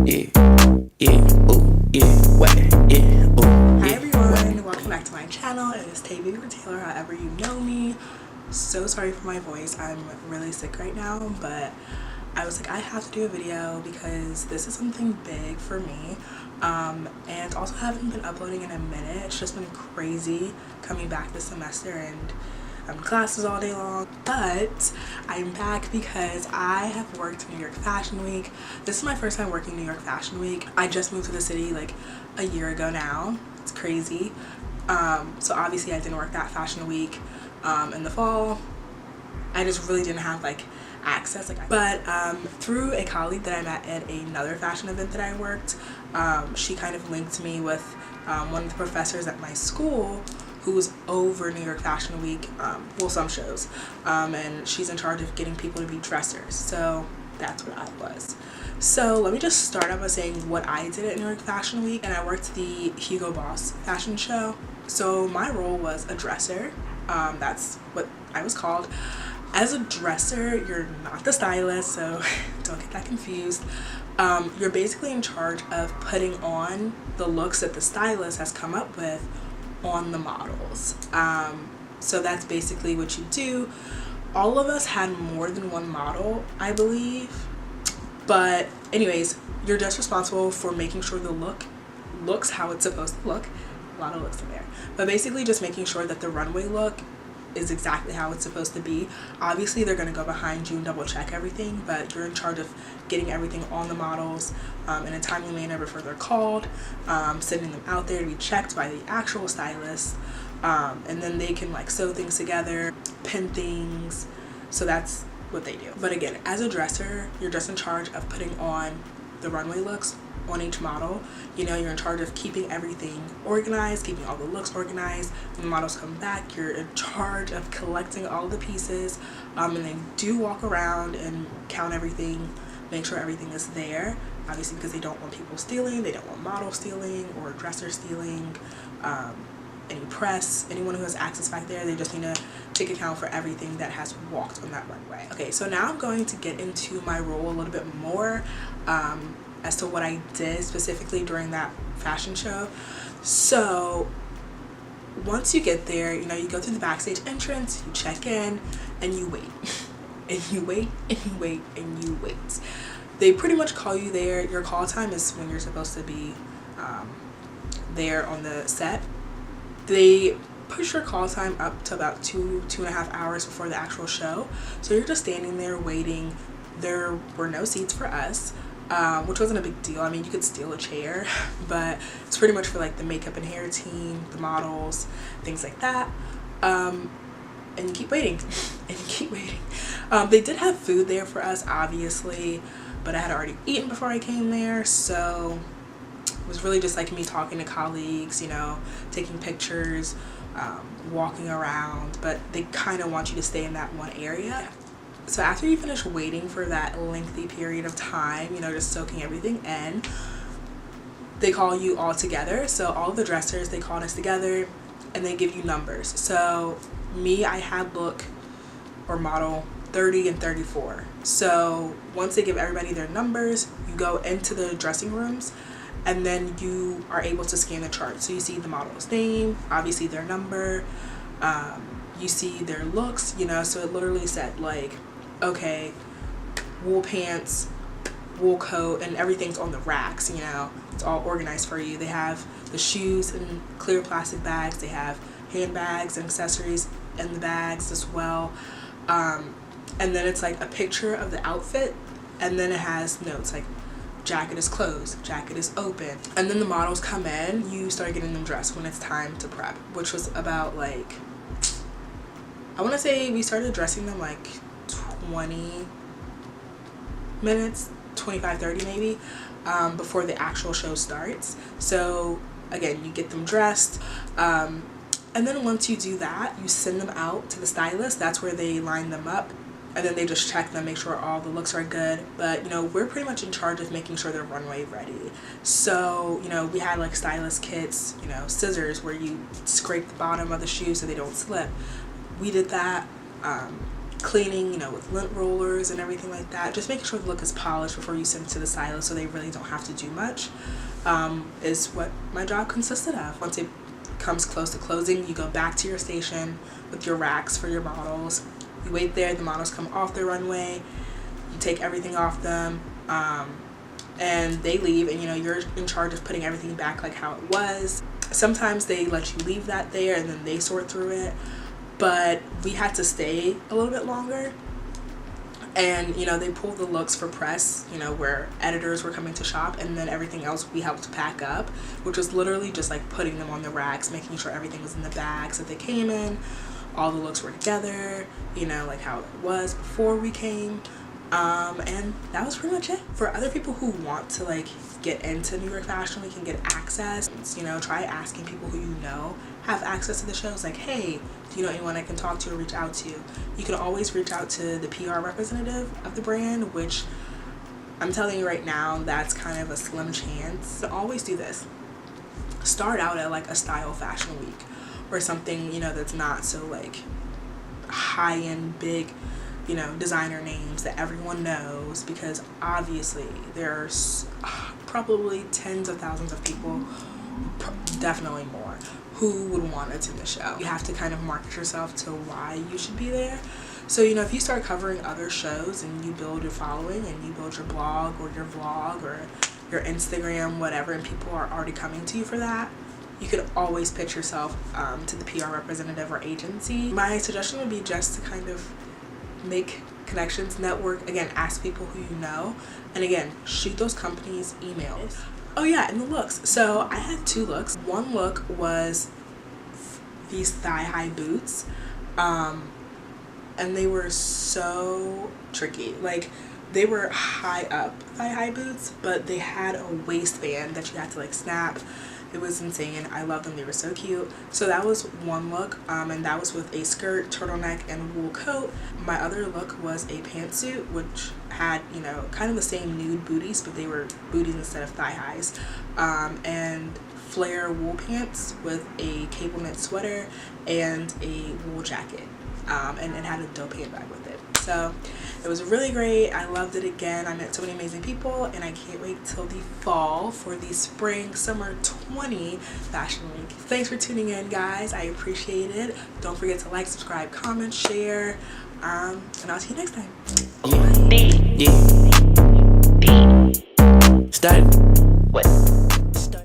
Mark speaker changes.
Speaker 1: Hi everyone, welcome back to my channel. It is Tay Baby Taylor, however you know me. So sorry for my voice. I'm really sick right now, but I was like, I have to do a video because this is something big for me. And also haven't been uploading in a minute. It's just been crazy coming back this semester and I'm in classes all day long. But I'm back because I have worked New York Fashion Week. This is my first time working New York Fashion Week. I just moved to the city like a year ago now. It's crazy. So obviously I didn't work that Fashion Week in the fall. I just really didn't have like access, but through a colleague that I met at another fashion event that I worked, she kind of linked me with one of the professors at my school who's over New York Fashion Week, well, some shows, and she's in charge of getting people to be dressers. So that's what I was. So let me just start out by saying what I did at New York Fashion Week. And I worked the Hugo Boss fashion show. So my role was a dresser. That's what I was called. As a dresser, you're not the stylist, so don't get that confused. You're basically in charge of putting on the looks that the stylist has come up with on the models. So that's basically what you do. All of us had more than one model, I believe. But anyways, you're just responsible for making sure the look looks how it's supposed to look. A lot of looks in there. But basically just making sure that the runway look is exactly how it's supposed to be. Obviously they're going to go behind you and double check everything, but you're in charge of getting everything on the models in a timely manner before they're called, sending them out there to be checked by the actual stylist, and then they can like sew things together, pin things. So that's what they do. But again, as a dresser, you're just in charge of putting on the runway looks on each model. You know, you're in charge of keeping everything organized, keeping all the looks organized. When the models come back, you're in charge of collecting all the pieces, and they do walk around and count everything, make sure everything is there, obviously because they don't want people stealing, they don't want model stealing or dresser stealing, any press, anyone who has access back there. They just need to take account for everything that has walked on that runway. Okay, so now I'm going to get into my role a little bit more, as to what I did specifically during that fashion show. So once you get there, you know, you go through the backstage entrance, you check in, and you wait. And you wait, and you wait, and you wait. They pretty much call you there. Your call time is when you're supposed to be there on the set. They push your call time up to about 2.5 hours before the actual show. So you're just standing there waiting. There were no seats for us, which wasn't a big deal. I mean, you could steal a chair, but it's pretty much for like the makeup and hair team, the models, things like that. And you keep waiting, and you keep waiting. They did have food there for us, obviously, but I had already eaten before I came there, so it was really just like me talking to colleagues, you know, taking pictures, walking around, but they kind of want you to stay in that one area. So after you finish waiting for that lengthy period of time, you know, just soaking everything in, they call you all together. So all the dressers, they called us together and they give you numbers. So me, I had look or model 30 and 34. So once they give everybody their numbers, you go into the dressing rooms and then you are able to scan the chart. So you see the model's name, obviously their number, you see their looks, you know, so it literally said like, okay, wool pants, wool coat, and everything's on the racks, you know, it's all organized for you. They have the shoes in clear plastic bags, they have handbags and accessories in the bags as well, and then it's like a picture of the outfit, and then it has notes like jacket is closed, jacket is open, and then the models come in, you start getting them dressed when it's time to prep, which was about like, I want to say we started dressing them like 20 minutes, 25-30 maybe, before the actual show starts. So again, you get them dressed, and then once you do that, you send them out to the stylist. That's where they line them up, and then they just check them, make sure all the looks are good. But you know, we're pretty much in charge of making sure they're runway ready. So you know, we had like stylist kits, you know, scissors where you scrape the bottom of the shoe so they don't slip. We did that. cleaning, you know, with lint rollers and everything like that. Just making sure the look is polished before you send it to the stylist so they really don't have to do much, is what my job consisted of. Once it comes close to closing, you go back to your station with your racks for your models. You wait there, the models come off the runway, you take everything off them, and they leave, and you know, you're in charge of putting everything back like how it was. Sometimes they let you leave that there and then they sort through it, but we had to stay a little bit longer. And you know, they pulled the looks for press, you know, where editors were coming to shop, and then everything else we helped pack up, which was literally just like putting them on the racks, making sure everything was in the bags that they came in, all the looks were together, you know, like how it was before we came. And that was pretty much it. For other people who want to like get into New York Fashion Week and get access, you know, try asking people who you know have access to the shows. Like, hey, do you know anyone I can talk to or reach out to? You can always reach out to the PR representative of the brand, which I'm telling you right now, that's kind of a slim chance. So always do this. Start out at like a style fashion week or something, you know, that's not so like high-end, big, you know, designer names that everyone knows, because obviously there's probably tens of thousands of people, definitely more, who would want to attend the show. You have to kind of market yourself to why you should be there. So, you know, if you start covering other shows and you build your following and you build your blog or your vlog or your Instagram, whatever, and people are already coming to you for that, you could always pitch yourself to the PR representative or agency. My suggestion would be just to kind of make connections, network, again, ask people who you know, and again, shoot those companies emails. Oh yeah, and the looks. So I had two looks. One look was these thigh-high boots, and they were so tricky. Like, they were high up thigh-high boots, but they had a waistband that you had to like snap. It was insane. I love them. They were so cute. So that was one look, and that was with a skirt, turtleneck, and wool coat. My other look was a pantsuit, which had, you know, kind of the same nude booties, but they were booties instead of thigh highs, and flare wool pants with a cable knit sweater and a wool jacket, and it had a dope handbag with it. So it was really great. I loved it again. I met so many amazing people, and I can't wait till the fall for the spring summer 20 fashion week. Thanks for tuning in, guys. I appreciate it. Don't forget to like, subscribe, comment, share, and I'll see you next time.
Speaker 2: Yeah. Start. What?